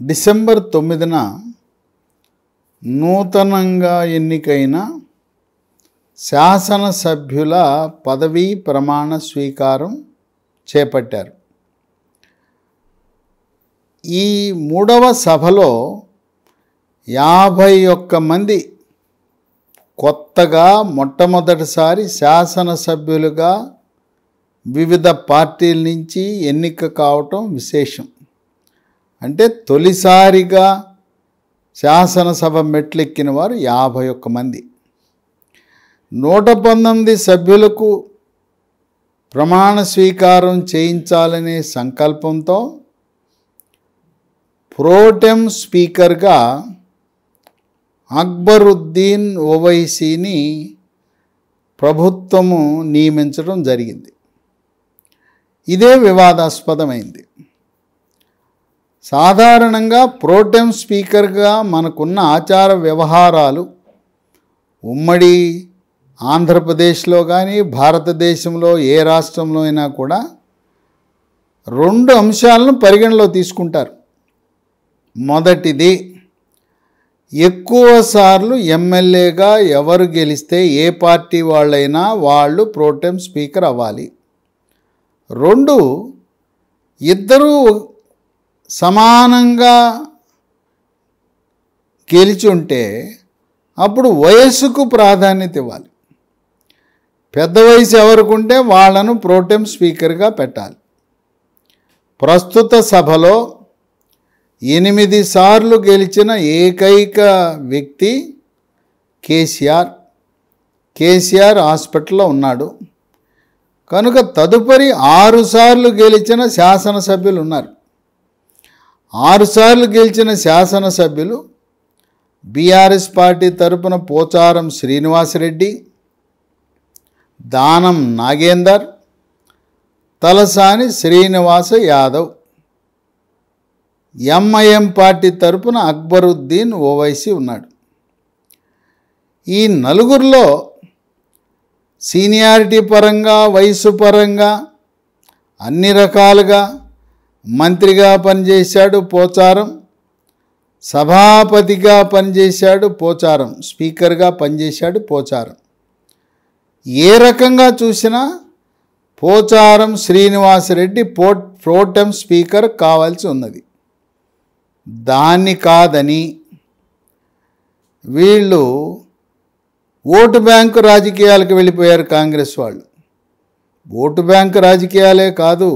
December 9న నూతనంగా ఎన్నికైన శాసనసభ్యుల పదవీ ప్రమాణ స్వీకారం చేపట్టారు. ఈ మూడవ సభలో 51 మంది కొత్తగా మొట్టమొదటిసారి శాసనసభ్యులుగా వివిధ పార్టీల నుంచి ఎన్నిక కావటం విశేషం. అంటే తొలిసారిగా శాసనసభ మెట్లెక్కిన వారు 51 మంది. 119 సభ్యులకు ప్రమాణ స్వీకారం చేయించాలనే సంకల్పంతో ప్రోటెం స్పీకర్గా అక్బరుద్దీన్ ఓవైసీని ప్రభుత్వము నియమించడం జరిగింది. ఇదే వివాదాస్పదమైంది. సాధారణంగా ప్రోటెం స్పీకర్గా మనకున్న ఆచార వ్యవహారాలు ఉమ్మడి ఆంధ్రప్రదేశ్లో కానీ భారతదేశంలో ఏ రాష్ట్రంలో అయినా కూడా 2 అంశాలను పరిగణలో తీసుకుంటారు. మొదటిది, ఎక్కువసార్లు ఎమ్మెల్యేగా ఎవరు గెలిస్తే ఏ పార్టీ వాళ్ళైనా వాళ్ళు ప్రోటెం స్పీకర్ అవ్వాలి. 2, ఇద్దరూ సమానంగా గెలిచి ఉంటే అప్పుడు వయస్సుకు ప్రాధాన్యత ఇవ్వాలి. పెద్ద వయసు ఎవరికుంటే వాళ్ళను ప్రోటెం స్పీకర్గా పెట్టాలి. ప్రస్తుత సభలో 8 సార్లు గెలిచిన ఏకైక వ్యక్తి కేసీఆర్ హాస్పిటల్లో ఉన్నాడు. కనుక తదుపరి 6 సార్లు గెలిచిన శాసనసభ్యులు ఉన్నారు. 6 సార్లు గెలిచిన శాసనసభ్యులు బీఆర్ఎస్ పార్టీ తరపున పోచారం శ్రీనివాసరెడ్డి, దానం నాగేందర్, తలసాని శ్రీనివాస యాదవ్. ఎంఐఎం పార్టీ తరపున అక్బరుద్దీన్ ఓవైసీ ఉన్నాడు. ఈ నలుగురిలో సీనియారిటీ పరంగా, వయసు పరంగా అన్ని రకాలుగా మంత్రిగా పనిచేశాడు పోచారం, సభాపతిగా పనిచేశాడు పోచారం, స్పీకర్గా పనిచేశాడు పోచారం. ఏ రకంగా చూసినా పోచారం శ్రీనివాసరెడ్డి ప్రోటెం స్పీకర్ కావాల్సి ఉన్నది. దాన్ని కాదని వీళ్ళు ఓటు బ్యాంకు రాజకీయాలకు వెళ్ళిపోయారు. కాంగ్రెస్ వాళ్ళు ఓటు బ్యాంకు రాజకీయాలే కాదు,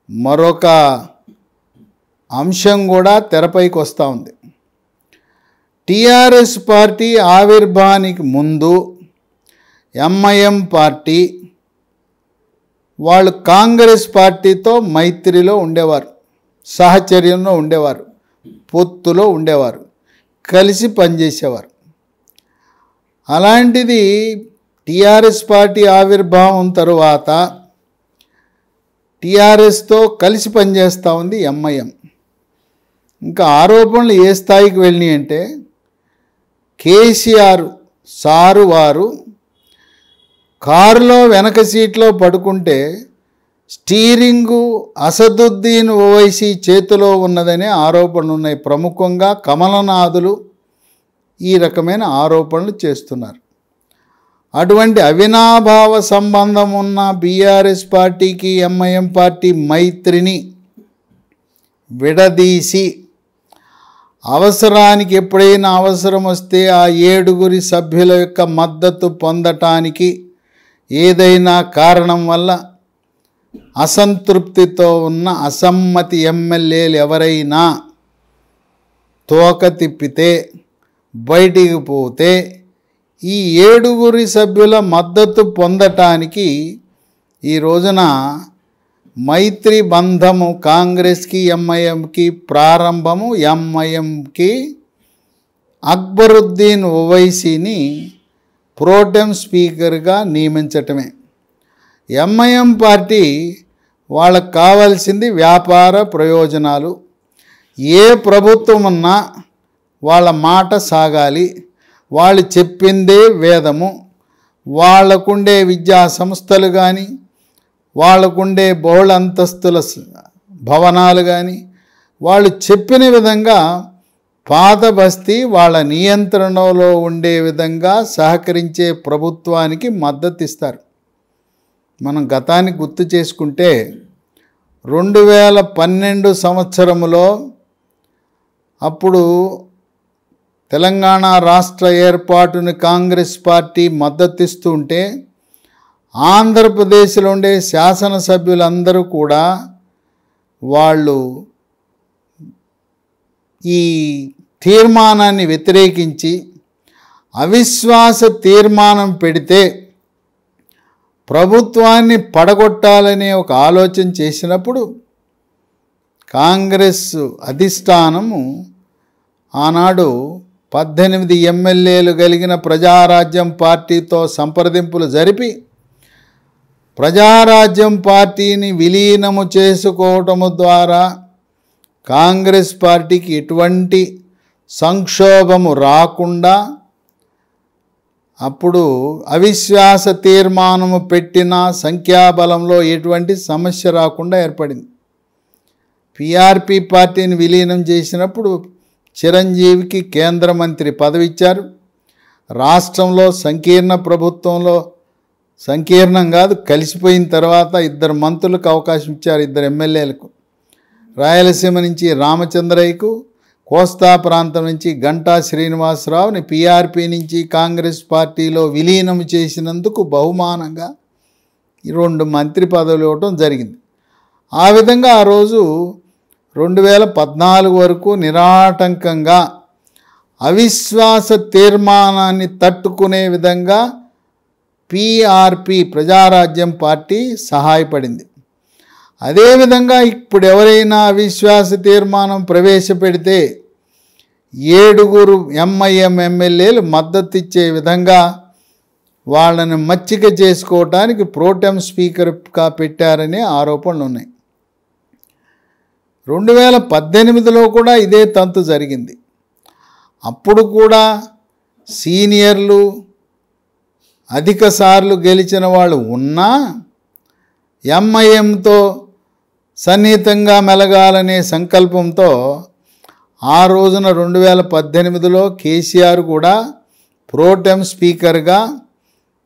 మరొక అంశం కూడా తెరపైకి వస్తూ ఉంది. టీఆర్ఎస్ పార్టీ ఆవిర్భావానికి ముందు ఎంఐఎం పార్టీ వాళ్ళు కాంగ్రెస్ పార్టీతో మైత్రిలో ఉండేవారు, సహచర్యంలో ఉండేవారు, పొత్తులో ఉండేవారు, కలిసి పనిచేసేవారు. అలాంటిది టీఆర్ఎస్ పార్టీ ఆవిర్భావం తరువాత టీఆర్ఎస్తో కలిసి పనిచేస్తూ ఉంది ఎంఐఎం. ఇంకా ఆరోపణలు ఏ స్థాయికి వెళ్ళినాయి అంటే కేసీఆర్ సారు వారు కారులో వెనక సీట్లో పడుకుంటే స్టీరింగు అసదుద్దీన్ ఓవైసీ చేతిలో ఉన్నదనే ఆరోపణలు ఉన్నాయి. ప్రముఖంగా కమలనాథులు ఈ రకమైన ఆరోపణలు చేస్తున్నారు. అటువంటి అవినాభావ సంబంధం ఉన్న బీఆర్ఎస్ పార్టీకి ఎంఐఎం పార్టీ మైత్రిని విడదీసి అవసరానికి ఎప్పుడైనా అవసరం వస్తే ఆ 7 సభ్యుల యొక్క మద్దతు పొందటానికి ఏదైనా కారణం వల్ల అసంతృప్తితో ఉన్న అసమ్మతి ఎమ్మెల్యేలు ఎవరైనా తోక తిప్పితే, బయటికి పోతే ఈ 7 సభ్యుల మద్దతు పొందటానికి ఈ రోజున మైత్రి బంధము కాంగ్రెస్కి ఎంఐఎంకి ప్రారంభము. ఎంఐఎంకి అక్బరుద్దీన్ ఓవైసీని ప్రోటెం స్పీకర్గా నియమించటమే. ఎంఐఎం పార్టీ వాళ్ళకు కావాల్సింది వ్యాపార ప్రయోజనాలు. ఏ ప్రభుత్వం ఉన్నా వాళ్ళ మాట సాగాలి, వాళ్ళు చెప్పిందే వేదము. వాళ్ళకుండే విద్యా సంస్థలు కానీ, వాళ్ళకుండే బహుళ అంతస్తుల భవనాలు కానీ, వాళ్ళు చెప్పిన విధంగా పాత బస్తీ వాళ్ళ నియంత్రణలో ఉండే విధంగా సహకరించే ప్రభుత్వానికి మద్దతు ఇస్తారు. మనం గతాన్ని గుర్తు చేసుకుంటే 2012 సంవత్సరంలో అప్పుడు తెలంగాణ రాష్ట్ర ఏర్పాటుని కాంగ్రెస్ పార్టీ మద్దతిస్తూ ఉంటే ఆంధ్రప్రదేశ్లో ఉండే శాసనసభ్యులందరూ కూడా వాళ్ళు ఈ తీర్మానాన్ని వ్యతిరేకించి అవిశ్వాస తీర్మానం పెడితే ప్రభుత్వాన్ని పడగొట్టాలనే ఒక ఆలోచన చేసినప్పుడు కాంగ్రెస్ అధిష్టానము ఆనాడు 18 ఎమ్మెల్యేలు కలిగిన ప్రజారాజ్యం పార్టీతో సంప్రదింపులు జరిపి ప్రజారాజ్యం పార్టీని విలీనము చేసుకోవటము ద్వారా కాంగ్రెస్ పార్టీకి ఎటువంటి సంక్షోభము రాకుండా అప్పుడు అవిశ్వాస తీర్మానము పెట్టిన సంఖ్యాబలంలో ఎటువంటి సమస్య రాకుండా ఏర్పడింది. పిఆర్పి పార్టీని విలీనం చేసినప్పుడు చిరంజీవికి కేంద్ర మంత్రి పదవి ఇచ్చారు. రాష్ట్రంలో సంకీర్ణ ప్రభుత్వంలో సంకీర్ణం కాదు కలిసిపోయిన తర్వాత 2 మంత్రులకు అవకాశం ఇచ్చారు, 2 ఎమ్మెల్యేలకు. రాయలసీమ నుంచి రామచంద్రయ్యకు, కోస్తా ప్రాంతం నుంచి గంటా శ్రీనివాసరావుని పిఆర్పి నుంచి కాంగ్రెస్ పార్టీలో విలీనం చేసినందుకు బహుమానంగా 2 మంత్రి పదవులు ఇవ్వటం జరిగింది. ఆ విధంగా ఆ రోజు 2014 వరకు నిరాటంకంగా అవిశ్వాస తీర్మానాన్ని తట్టుకునే విధంగా పిఆర్పి ప్రజారాజ్యం పార్టీ సహాయపడింది. అదేవిధంగా ఇప్పుడు ఎవరైనా అవిశ్వాస తీర్మానం ప్రవేశపెడితే 7 ఎంఐఎం ఎమ్మెల్యేలు మద్దతు ఇచ్చే విధంగా వాళ్ళని మచ్చిక చేసుకోవటానికి ప్రోటెం స్పీకర్గా పెట్టారనే ఆరోపణలు ఉన్నాయి. 2018లో కూడా ఇదే తంతు జరిగింది. అప్పుడు కూడా సీనియర్లు అధిక సార్లు గెలిచిన వాళ్ళు ఉన్నా ఎంఐఎంతో సన్నిహితంగా మెలగాలనే సంకల్పంతో ఆ రోజున 2018లో కేసీఆర్ కూడా ప్రోటెం స్పీకర్గా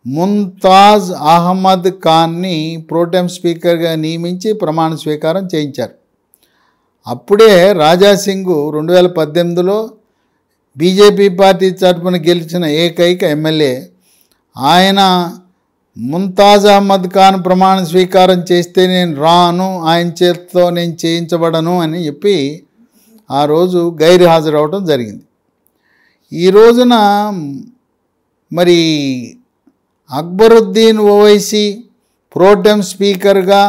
ముంతాజ్ అహ్మద్ ఖాన్ని ప్రోటెం స్పీకర్గా నియమించి ప్రమాణ స్వీకారం చేయించారు. అప్పుడే రాజాసింగ్ 2018లో బీజేపీ పార్టీ తరఫున గెలిచిన ఏకైక ఎమ్మెల్యే. ఆయన ముంతాజ్ అహ్మద్ ఖాన్ ప్రమాణ స్వీకారం చేస్తే నేను రాను, ఆయన చేతితో నేను చేయించబడను అని చెప్పి ఆ రోజు గైరు హాజరవడం జరిగింది. ఈ రోజున మరి అక్బరుద్దీన్ ఓవైసీ ప్రోటెం స్పీకర్గా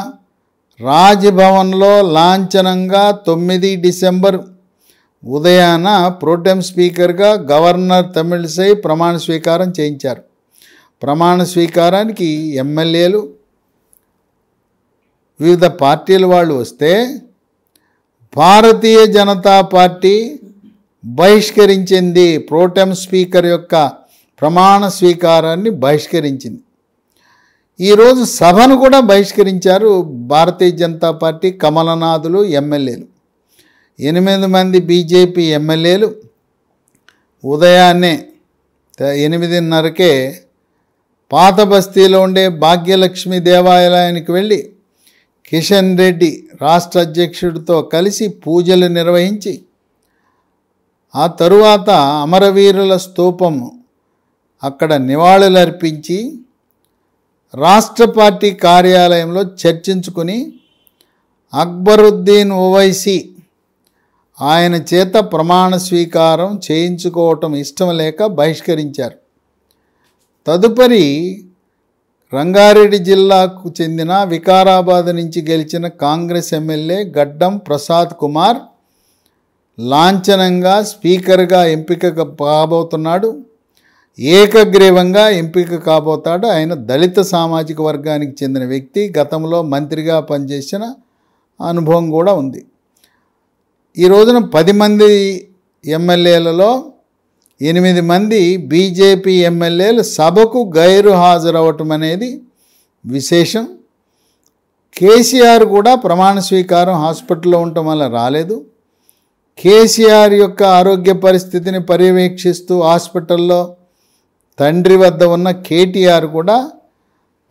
రాజ్భవన్లో లాంఛనంగా 9 డిసెంబర్ ఉదయాన ప్రోటెం స్పీకర్గా గవర్నర్ తమిళిసై ప్రమాణ స్వీకారం చేయించారు. ప్రమాణ స్వీకారానికి ఎమ్మెల్యేలు వివిధ పార్టీల వాళ్ళు వస్తే Bharatiya Janata party బహిష్కరించింది. Pro tem speaker యొక్క ప్రమాణ స్వీకారాన్ని బహిష్కరించింది. ఈరోజు సభను కూడా బహిష్కరించారు భారతీయ జనతా పార్టీ కమలనాథులు ఎమ్మెల్యేలు. 8 మంది బీజేపీ ఎమ్మెల్యేలు ఉదయాన్నే 8:30కే పాత బస్తీలో ఉండే భాగ్యలక్ష్మి దేవాలయానికి వెళ్ళి కిషన్ రెడ్డి రాష్ట్ర అధ్యక్షుడితో కలిసి పూజలు నిర్వహించి ఆ తరువాత అమరవీరుల స్తూపము అక్కడ నివాళులర్పించి రాష్ట్ర పార్టీ కార్యాలయంలో చర్చించుకుని అక్బరుద్దీన్ ఓవైసీ ఆయన చేత ప్రమాణ స్వీకారం చేయించుకోవటం ఇష్టం లేక బహిష్కరించారు. తదుపరి రంగారెడ్డి జిల్లాకు చెందిన వికారాబాద్ నుంచి గెలిచిన కాంగ్రెస్ ఎమ్మెల్యే గడ్డం ప్రసాద్ కుమార్ లాంఛనంగా స్పీకర్గా ఎంపిక కాబోతున్నాడు. ఏకగ్రీవంగా ఎంపిక కాబోతాడు. ఆయన దళిత సామాజిక వర్గానికి చెందిన వ్యక్తి. గతంలో మంత్రిగా పనిచేసిన అనుభవం కూడా ఉంది. ఈ రోజున 10 మంది ఎమ్మెల్యేలలో 8 మంది బీజేపీ ఎమ్మెల్యేలు సభకు గైరు హాజరవటం అనేది విశేషం. కేసీఆర్ కూడా ప్రమాణ స్వీకారం హాస్పిటల్లో ఉండటం వల్ల రాలేదు. కేసీఆర్ యొక్క ఆరోగ్య పరిస్థితిని పర్యవేక్షిస్తూ హాస్పిటల్లో తండ్రి వద్ద ఉన్న కేటీఆర్ కూడా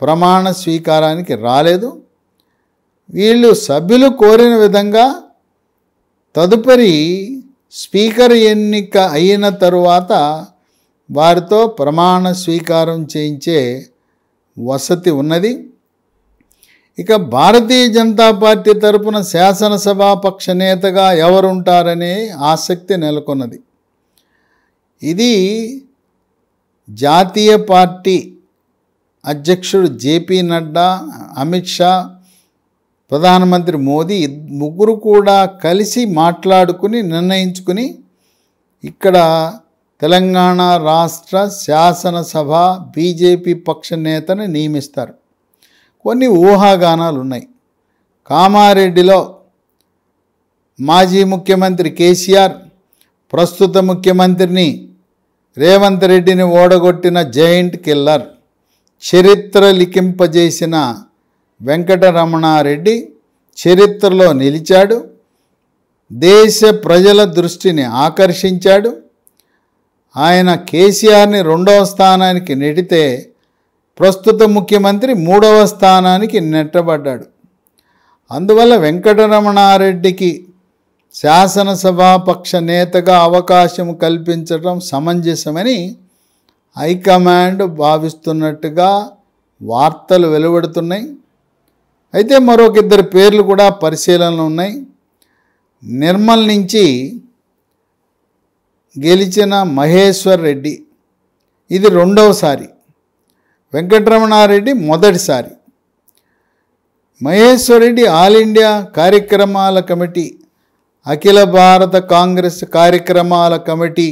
ప్రమాణ స్వీకారానికి రాలేదు. వీళ్ళు సభ్యులు కోరిన విధంగా తదుపరి స్పీకర్ ఎన్నిక అయిన తరువాత వారితో ప్రమాణ స్వీకారం చేయించే వసతి ఉన్నది. ఇక భారతీయ జనతా పార్టీ తరపున శాసనసభాపక్ష నేతగా ఎవరుంటారనే ఆసక్తి నెలకొన్నది. ఇది జాతీయ పార్టీ అధ్యక్షుడు జేపీ నడ్డా, అమిత్ షా, ప్రధానమంత్రి మోదీ ముగ్గురు కూడా కలిసి మాట్లాడుకుని నిర్ణయించుకుని ఇక్కడ తెలంగాణ రాష్ట్ర శాసనసభ బీజేపీ పక్ష నేతను నియమిస్తారు. కొన్ని ఊహాగానాలు ఉన్నాయి. కామారెడ్డిలో మాజీ ముఖ్యమంత్రి కేసీఆర్ ప్రస్తుత ముఖ్యమంత్రిని రేవంత్ రెడ్డిని ఓడగొట్టిన జైంట్ కిల్లర్, చరిత్ర లిఖింపజేసిన వెంకటరమణారెడ్డి చరిత్రలో నిలిచాడు. దేశ ప్రజల దృష్టిని ఆకర్షించాడు. ఆయన కేసీఆర్ని 2వ స్థానానికి నెడితే ప్రస్తుత ముఖ్యమంత్రి 3వ స్థానానికి నెట్టబడ్డాడు. అందువల్ల వెంకటరమణారెడ్డికి శాసనసభాపక్ష నేతగా అవకాశం కల్పించడం సమంజసమని హైకమాండ్ భావిస్తున్నట్టుగా వార్తలు వెలువడుతున్నాయి. అయితే మరొక 2 పేర్లు కూడా పరిశీలనలు ఉన్నాయి. నిర్మల్ నుంచి గెలిచిన మహేశ్వర్ రెడ్డి, ఇది 2వసారి. వెంకటరమణారెడ్డి మొదటిసారి. మహేశ్వర్ రెడ్డి ఆల్ ఇండియా కార్యక్రమాల కమిటీ, అఖిల భారత కాంగ్రెస్ కార్యక్రమాల కమిటీ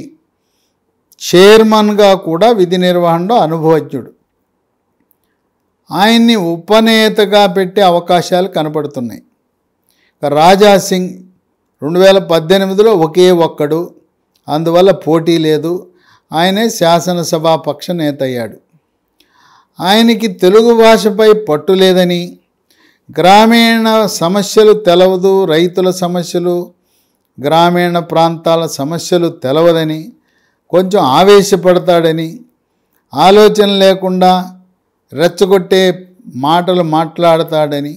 చైర్మన్గా కూడా విధి నిర్వహణలో అనుభవజ్ఞుడు. ఆయన్ని ఉపనేతగా పెట్టే అవకాశాలు కనపడుతున్నాయి. రాజాసింగ్ 2018లో ఒకే ఒక్కడు, అందువల్ల పోటీ లేదు. ఆయనే శాసనసభాపక్ష నేత అయ్యాడు. ఆయనకి తెలుగు భాషపై పట్టు లేదని, గ్రామీణ సమస్యలు తెలవదు, రైతుల సమస్యలు, గ్రామీణ ప్రాంతాల సమస్యలు తెలవదని, కొంచెం ఆవేశపడతాడని, ఆలోచన లేకుండా రెచ్చగొట్టే మాటలు మాట్లాడతాడని,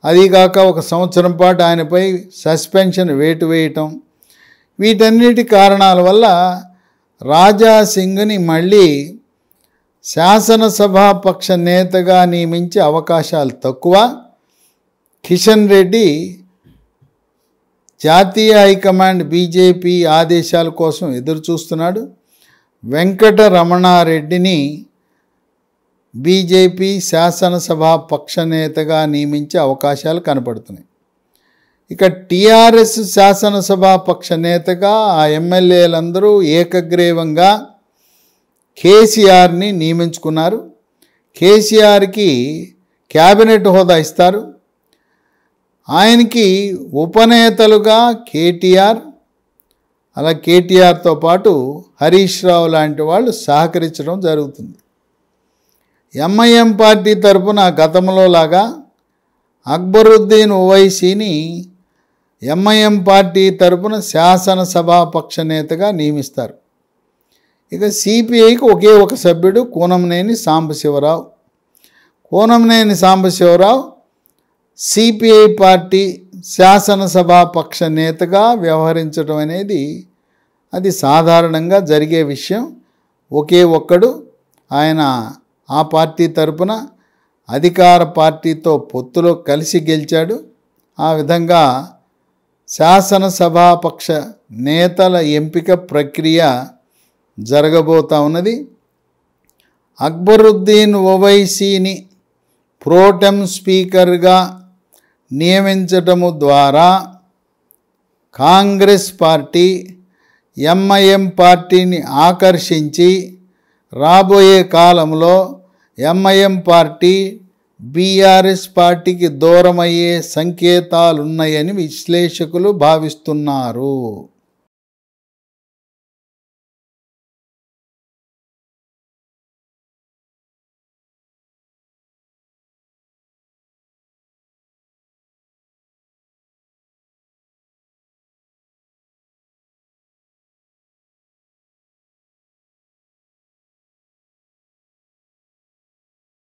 అదిగాక 1 సంవత్సరం పాటు ఆయనపై సస్పెన్షన్ వేటు వేయటం, వీటన్నిటి కారణాల వల్ల రాజాసింగ్ని మళ్ళీ శాసనసభాపక్ష నేతగా నియమించే అవకాశాలు తక్కువ. కిషన్ రెడ్డి జాతీయ హైకమాండ్ బీజేపీ ఆదేశాల కోసం ఎదురు చూస్తున్నాడు. వెంకటరమణారెడ్డిని బీజేపీ శాసనసభాపక్ష నేతగా నియమించే అవకాశాలు కనపడుతున్నాయి. ఇక టీఆర్ఎస్ శాసనసభాపక్ష నేతగా ఆ ఎమ్మెల్యేలందరూ ఏకగ్రీవంగా కేసీఆర్ని నియమించుకున్నారు. కేసీఆర్కి క్యాబినెట్ హోదా ఇస్తారు. ఆయనకి ఉపనేతలుగా కేటీఆర్, అలా కేటీఆర్తో పాటు హరీష్ రావు లాంటి వాళ్ళు సహకరించడం జరుగుతుంది. ఎంఐఎం పార్టీ తరపున గతంలో లాగా అక్బరుద్దీన్ ఓవైసీని ఎంఐఎం పార్టీ తరపున శాసనసభాపక్ష నేతగా నియమిస్తారు. ఇక సిపిఐకి ఒకే ఒక సభ్యుడు కూనంనేని సాంబశివరావు. కూనంనేని సాంబశివరావు సిపిఐ పార్టీ శాసనసభాపక్ష నేతగా వ్యవహరించడం అనేది అది సాధారణంగా జరిగే విషయం. ఒకే ఒక్కడు ఆయన ఆ పార్టీ తరపున అధికార పార్టీతో పొత్తులో కలిసి గెలిచాడు. ఆ విధంగా శాసనసభాపక్ష నేతల ఎంపిక ప్రక్రియ జరగబోతా ఉన్నది. అక్బరుద్దీన్ ఓవైసీని ప్రోటెం స్పీకర్గా నియమించటము ద్వారా కాంగ్రెస్ పార్టీ ఎంఐఎం పార్టీని ఆకర్షించి రాబోయే కాలంలో ఎంఐఎం పార్టీ బీఆర్ఎస్ పార్టీకి దూరమయ్యే సంకేతాలున్నాయని విశ్లేషకులు భావిస్తున్నారు.